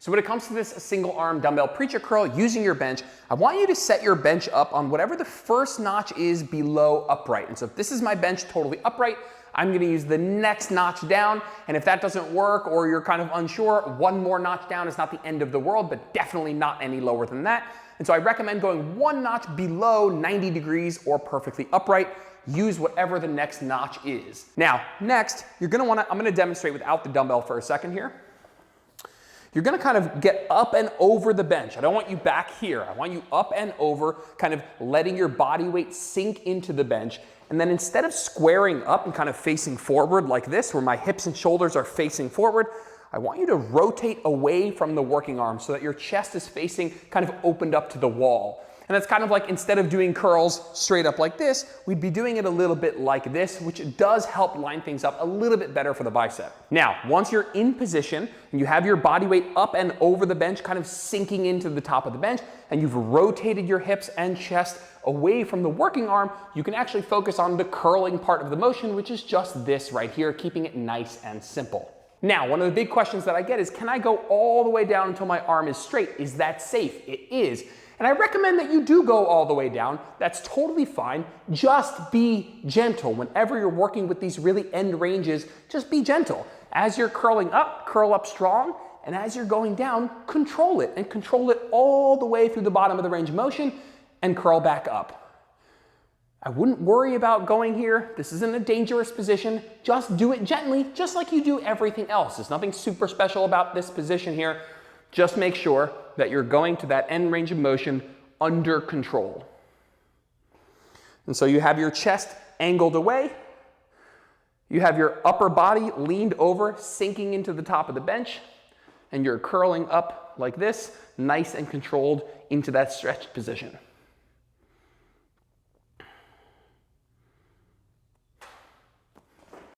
So when it comes to this single arm dumbbell preacher curl using your bench, I want you to set your bench up on whatever the first notch is below upright. And so if this is my bench totally upright, I'm gonna use the next notch down. And if that doesn't work or you're kind of unsure, one more notch down is not the end of the world, but definitely not any lower than that. And so I recommend going one notch below 90 degrees or perfectly upright. Use whatever the next notch is. Now, next, I'm gonna demonstrate without the dumbbell for a second here. You're gonna kind of get up and over the bench. I don't want you back here. I want you up and over, kind of letting your body weight sink into the bench. And then instead of squaring up and kind of facing forward like this, where my hips and shoulders are facing forward, I want you to rotate away from the working arm so that your chest is facing kind of opened up to the wall. And that's kind of like, instead of doing curls straight up like this, we'd be doing it a little bit like this, which does help line things up a little bit better for the bicep. Now, once you're in position and you have your body weight up and over the bench, kind of sinking into the top of the bench, and you've rotated your hips and chest away from the working arm, you can actually focus on the curling part of the motion, which is just this right here, keeping it nice and simple. Now, one of the big questions that I get is, can I go all the way down until my arm is straight? Is that safe? It is. And I recommend that you do go all the way down. That's totally fine. Just be gentle. Whenever you're working with these really end ranges, just be gentle. As you're curling up, curl up strong. And as you're going down, control it. And control it all the way through the bottom of the range of motion and curl back up. I wouldn't worry about going here. This isn't a dangerous position. Just do it gently, just like you do everything else. There's nothing super special about this position here. Just make sure that you're going to that end range of motion under control. And so you have your chest angled away. You have your upper body leaned over, sinking into the top of the bench. And you're curling up like this, nice and controlled into that stretched position.